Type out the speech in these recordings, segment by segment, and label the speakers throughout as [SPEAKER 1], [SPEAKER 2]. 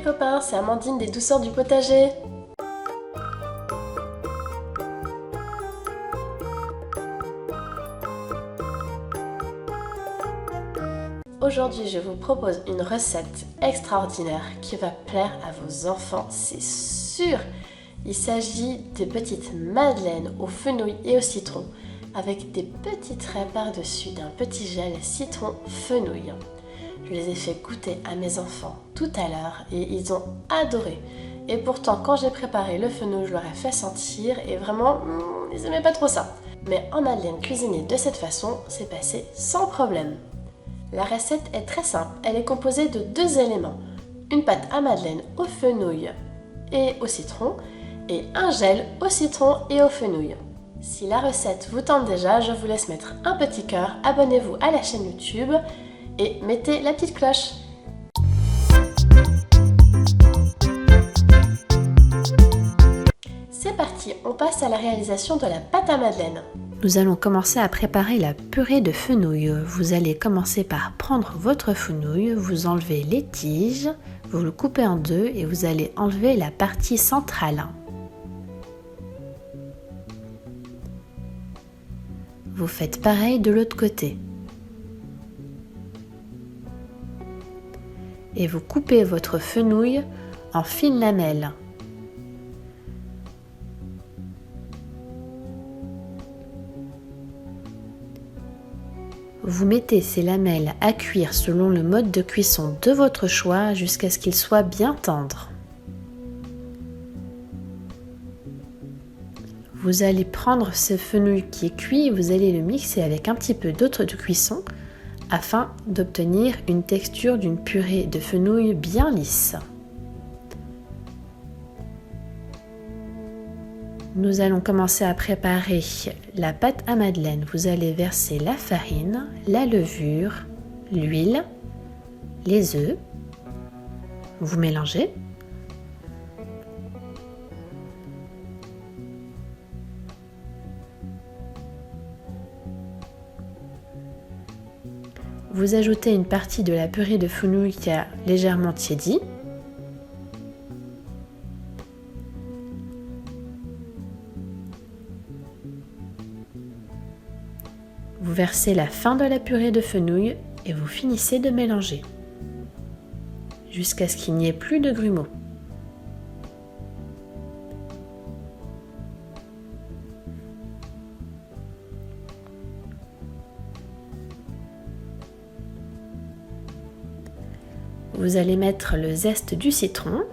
[SPEAKER 1] copains, c'est Amandine des Douceurs du Potager. Aujourd'hui, je vous propose une recette extraordinaire qui va plaire à vos enfants, c'est sûr. Il s'agit de petites madeleines aux fenouil et au citron avec des petits traits par-dessus d'un petit gel citron-fenouil. Je les ai fait goûter à mes enfants tout à l'heure et ils ont adoré. Et pourtant, quand j'ai préparé le fenouil, je leur ai fait sentir et vraiment, ils n'aimaient pas trop ça. Mais en madeleine cuisinée de cette façon, c'est passé sans problème. La recette est très simple, elle est composée de 2 éléments. Une pâte à madeleine au fenouil et au citron et un gel au citron et au fenouil. Si la recette vous tente déjà, je vous laisse mettre un petit cœur, abonnez-vous à la chaîne YouTube et mettez la petite cloche. C'est parti, on passe à la réalisation de la pâte à madeleine.
[SPEAKER 2] Nous allons commencer à préparer la purée de fenouil. Vous allez commencer par prendre votre fenouil, vous enlevez les tiges, vous le coupez en 2 et vous allez enlever la partie centrale. Vous faites pareil de l'autre côté. Et vous coupez votre fenouil en fines lamelles. Vous mettez ces lamelles à cuire selon le mode de cuisson de votre choix jusqu'à ce qu'ils soient bien tendres. Vous allez prendre ce fenouil qui est cuit et vous allez le mixer avec un petit peu d'eau de cuisson afin d'obtenir une texture d'une purée de fenouil bien lisse. Nous allons commencer à préparer la pâte à madeleine. Vous allez verser la farine, la levure, l'huile, les œufs. Vous mélangez. Vous ajoutez une partie de la purée de fenouil qui a légèrement tiédi. Vous versez la fin de la purée de fenouil et vous finissez de mélanger jusqu'à ce qu'il n'y ait plus de grumeaux. Vous allez mettre le zeste du citron.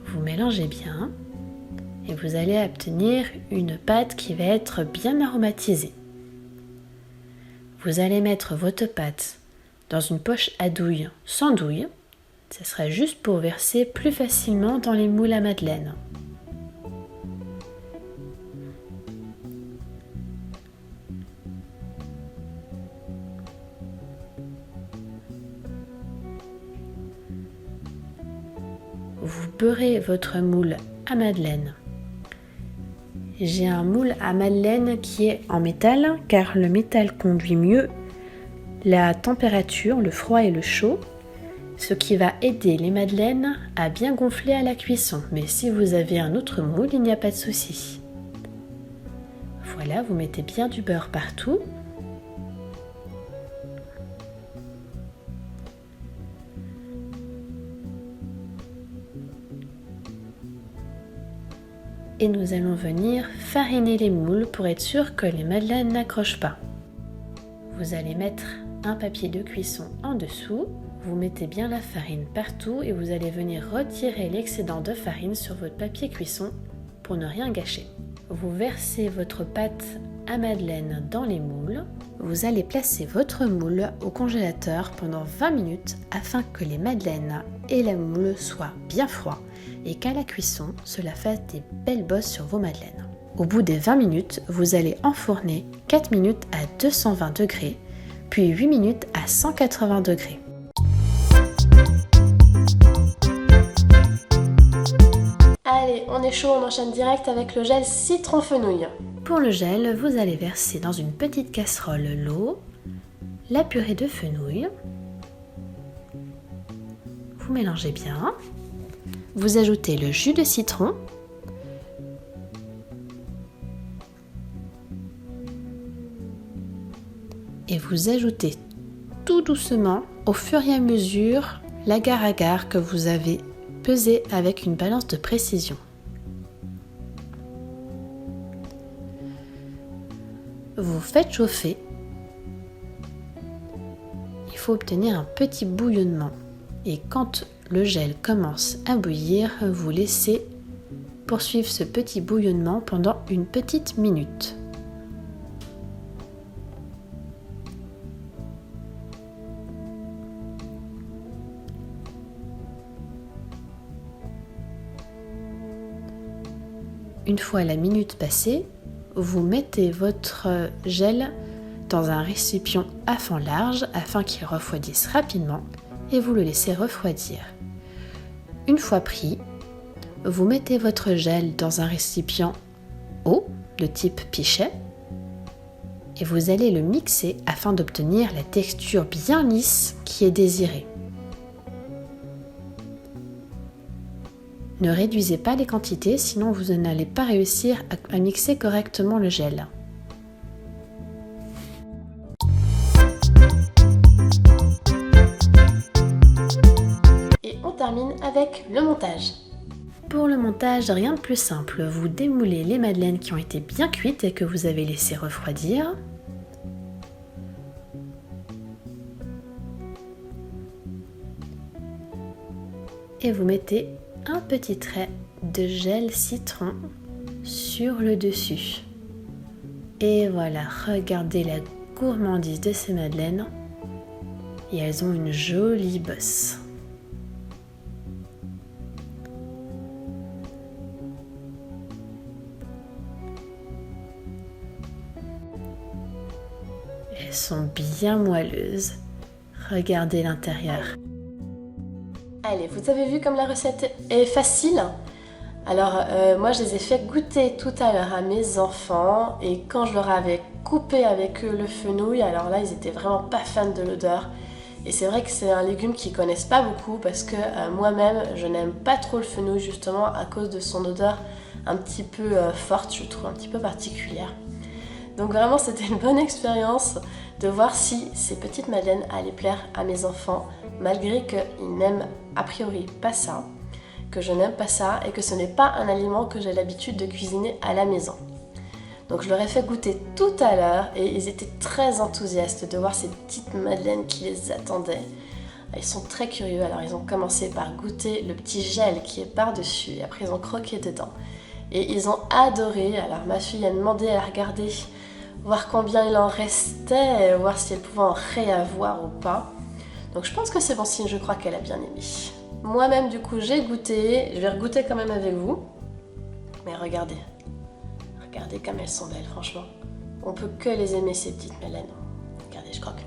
[SPEAKER 2] Vous mélangez bien et vous allez obtenir une pâte qui va être bien aromatisée. Vous allez mettre votre pâte dans une poche à douille sans douille. Ce sera juste pour verser plus facilement dans les moules à madeleine. Vous beurrez votre moule à madeleine. J'ai un moule à madeleine qui est en métal car le métal conduit mieux la température, le froid et le chaud, ce qui va aider les madeleines à bien gonfler à la cuisson. Mais si vous avez un autre moule, il n'y a pas de souci. Voilà, vous mettez bien du beurre partout. Et nous allons venir fariner les moules pour être sûr que les madeleines n'accrochent pas. Vous allez mettre un papier de cuisson en dessous, vous mettez bien la farine partout et vous allez venir retirer l'excédent de farine sur votre papier cuisson pour ne rien gâcher. Vous versez votre pâte à madeleine dans les moules. Vous allez placer votre moule au congélateur pendant 20 minutes afin que les madeleines et la moule soient bien froids et qu'à la cuisson, cela fasse des belles bosses sur vos madeleines. Au bout des 20 minutes, vous allez enfourner 4 minutes à 220 degrés, puis 8 minutes à 180 degrés.
[SPEAKER 1] est chaud, on enchaîne direct avec le gel citron fenouil.
[SPEAKER 2] Pour le gel, vous allez verser dans une petite casserole l'eau, la purée de fenouil. Vous mélangez bien. Vous ajoutez le jus de citron. Et vous ajoutez tout doucement, au fur et à mesure, l'agar-agar que vous avez pesé avec une balance de précision. Vous faites chauffer. Il faut obtenir un petit bouillonnement. Et quand le gel commence à bouillir, vous laissez poursuivre ce petit bouillonnement pendant une petite minute. Une fois la minute passée, vous mettez votre gel dans un récipient à fond large afin qu'il refroidisse rapidement et vous le laissez refroidir. Une fois pris, vous mettez votre gel dans un récipient haut de type pichet et vous allez le mixer afin d'obtenir la texture bien lisse qui est désirée. Ne réduisez pas les quantités, sinon vous n'allez pas réussir à mixer correctement le gel.
[SPEAKER 1] Et on termine avec le montage.
[SPEAKER 2] Pour le montage, rien de plus simple. Vous démoulez les madeleines qui ont été bien cuites et que vous avez laissées refroidir. Et vous mettez un petit trait de gel citron sur le dessus. Et voilà, regardez la gourmandise de ces madeleines. Et elles ont une jolie bosse. Elles sont bien moelleuses. Regardez l'intérieur.
[SPEAKER 1] Allez, vous avez vu comme la recette est facile? Alors moi je les ai fait goûter tout à l'heure à mes enfants et quand je leur avais coupé avec eux le fenouil, alors là ils étaient vraiment pas fans de l'odeur. Et c'est vrai que c'est un légume qu'ils connaissent pas beaucoup parce que moi-même je n'aime pas trop le fenouil justement à cause de son odeur un petit peu forte, je trouve un petit peu particulière. Donc vraiment c'était une bonne expérience de voir si ces petites madeleines allaient plaire à mes enfants malgré qu'ils n'aiment a priori pas ça, que je n'aime pas ça et que ce n'est pas un aliment que j'ai l'habitude de cuisiner à la maison. Donc je leur ai fait goûter tout à l'heure et ils étaient très enthousiastes de voir ces petites madeleines qui les attendaient. Ils sont très curieux, alors ils ont commencé par goûter le petit gel qui est par-dessus et après ils ont croqué dedans. Et ils ont adoré, alors ma fille a demandé à regarder, voir combien il en restait, voir si elle pouvait en réavoir ou pas. Donc je pense que c'est bon signe, je crois qu'elle a bien aimé. Moi-même du coup j'ai goûté, je vais regoûter quand même avec vous. Mais regardez comme elles sont belles franchement. On peut que les aimer ces petites madeleines. Regardez, je croque.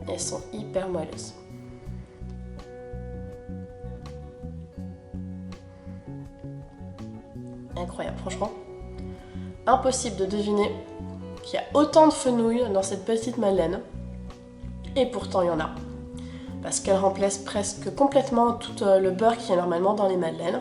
[SPEAKER 1] Elles sont hyper moelleuses. Incroyable, franchement. Impossible de deviner qu'il y a autant de fenouil dans cette petite madeleine. Et pourtant, il y en a. Parce qu'elle remplace presque complètement tout le beurre qui est normalement dans les madeleines.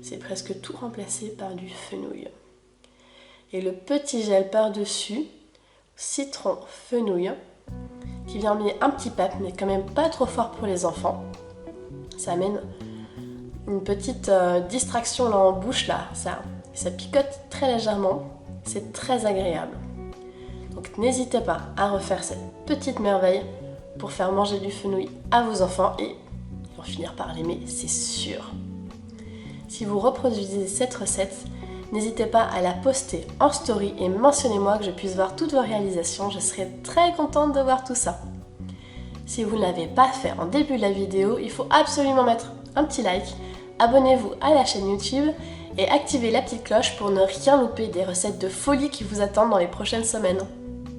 [SPEAKER 1] C'est presque tout remplacé par du fenouil. Et le petit gel par-dessus, citron fenouil, qui vient amener un petit pep, mais quand même pas trop fort pour les enfants. Ça amène une petite distraction là en bouche, là. Ça picote très légèrement. C'est très agréable. Donc n'hésitez pas à refaire cette petite merveille pour faire manger du fenouil à vos enfants et ils vont finir par l'aimer, c'est sûr. Si vous reproduisez cette recette, n'hésitez pas à la poster en story et mentionnez-moi que je puisse voir toutes vos réalisations, je serai très contente de voir tout ça. Si vous ne l'avez pas fait en début de la vidéo, il faut absolument mettre un petit like, abonnez-vous à la chaîne YouTube et activez la petite cloche pour ne rien louper des recettes de folie qui vous attendent dans les prochaines semaines.